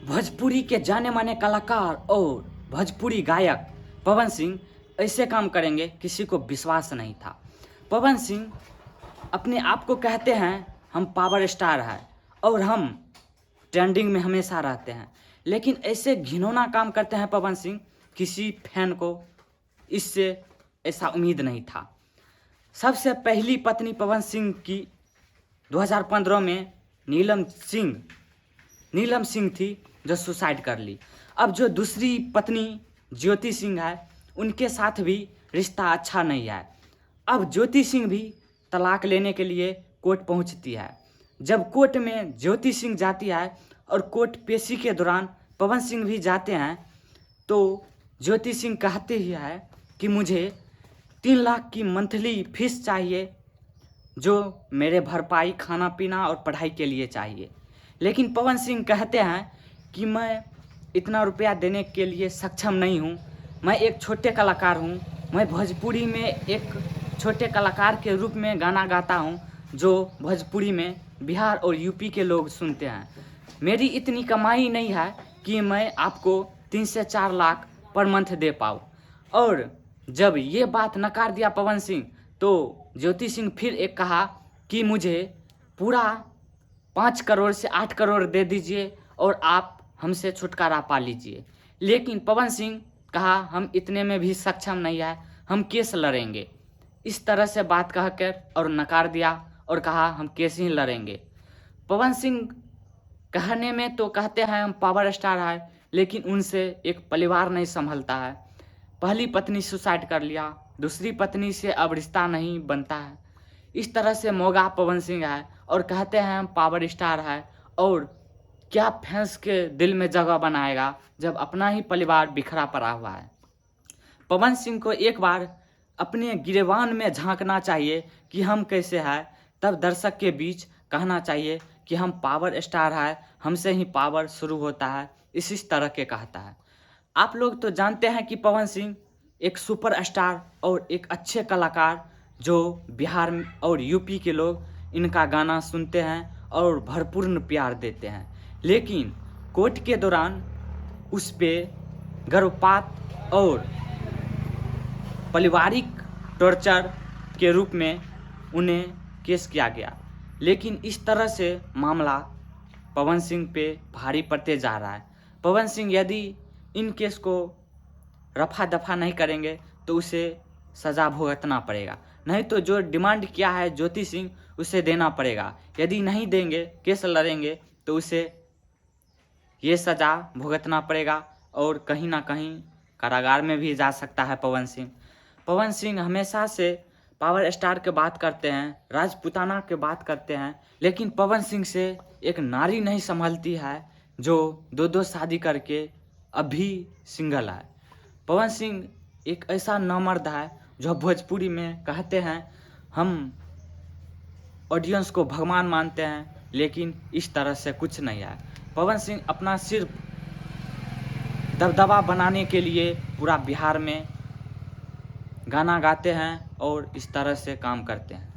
भोजपुरी के जाने माने कलाकार और भोजपुरी गायक पवन सिंह ऐसे काम करेंगे किसी को विश्वास नहीं था। पवन सिंह अपने आप को कहते हैं हम पावर स्टार हैं और हम ट्रेंडिंग में हमेशा रहते हैं, लेकिन ऐसे घिनौना काम करते हैं पवन सिंह, किसी फैन को इससे ऐसा उम्मीद नहीं था। सबसे पहली पत्नी पवन सिंह की 2015 में नीलम सिंह थी जो सुसाइड कर ली। अब जो दूसरी पत्नी ज्योति सिंह है, उनके साथ भी रिश्ता अच्छा नहीं है। अब ज्योति सिंह भी तलाक लेने के लिए कोर्ट पहुंचती है। जब कोर्ट में ज्योति सिंह जाती है और कोर्ट पेशी के दौरान पवन सिंह भी जाते हैं, तो ज्योति सिंह कहते ही है कि मुझे 3 लाख की मंथली फीस चाहिए, जो मेरे भरपाई खाना पीना और पढ़ाई के लिए चाहिए। लेकिन पवन सिंह कहते हैं कि मैं इतना रुपया देने के लिए सक्षम नहीं हूँ, मैं एक छोटे कलाकार हूँ, मैं भोजपुरी में एक छोटे कलाकार के रूप में गाना गाता हूँ जो भोजपुरी में बिहार और यूपी के लोग सुनते हैं। मेरी इतनी कमाई नहीं है कि मैं आपको 3 से 4 लाख पर मंथ दे पाऊँ। और जब ये बात नकार दिया पवन सिंह, तो ज्योति सिंह फिर एक कहा कि मुझे पूरा 5 करोड़ से 8 करोड़ दे दीजिए और आप हमसे छुटकारा पा लीजिए। लेकिन पवन सिंह कहा हम इतने में भी सक्षम नहीं है, हम केस लड़ेंगे। इस तरह से बात कहकर और नकार दिया और कहा हम केस ही लड़ेंगे। पवन सिंह कहने में तो कहते हैं हम पावर स्टार हैं, लेकिन उनसे एक परिवार नहीं संभलता है। पहली पत्नी सुसाइड कर लिया, दूसरी पत्नी से अब रिश्ता नहीं बनता है। इस तरह से मोगा पवन सिंह है और कहते हैं हम पावर स्टार है, और क्या फैंस के दिल में जगह बनाएगा जब अपना ही परिवार बिखरा पड़ा हुआ है। पवन सिंह को एक बार अपने गिरेबान में झांकना चाहिए कि हम कैसे हैं, तब दर्शक के बीच कहना चाहिए कि हम पावर स्टार है, हमसे ही पावर शुरू होता है, इसी तरह के कहता है। आप लोग तो जानते हैं कि पवन सिंह एक सुपर स्टार और एक अच्छे कलाकार, जो बिहार और यूपी के लोग इनका गाना सुनते हैं और भरपूर प्यार देते हैं। लेकिन कोर्ट के दौरान उस पे गर्भपात और पारिवारिक टॉर्चर के रूप में उन्हें केस किया गया। लेकिन इस तरह से मामला पवन सिंह पे भारी पड़ते जा रहा है। पवन सिंह यदि इन केस को रफा दफा नहीं करेंगे तो उसे सज़ा भुगतना पड़ेगा, नहीं तो जो डिमांड किया है ज्योति सिंह उसे देना पड़ेगा। यदि नहीं देंगे, केस लड़ेंगे, तो उसे ये सज़ा भुगतना पड़ेगा और कहीं ना कहीं कारागार में भी जा सकता है पवन सिंह। पवन सिंह हमेशा से पावर स्टार के बात करते हैं, राजपूताना के बात करते हैं, लेकिन पवन सिंह से एक नारी नहीं संभलती है जो 2-2 शादी करके अभी सिंगल है। पवन सिंह एक ऐसा नामर्द है जो भोजपुरी में कहते हैं हम ऑडियंस को भगवान मानते हैं, लेकिन इस तरह से कुछ नहीं है। पवन सिंह अपना सिर्फ दबदबा बनाने के लिए पूरा बिहार में गाना गाते हैं और इस तरह से काम करते हैं।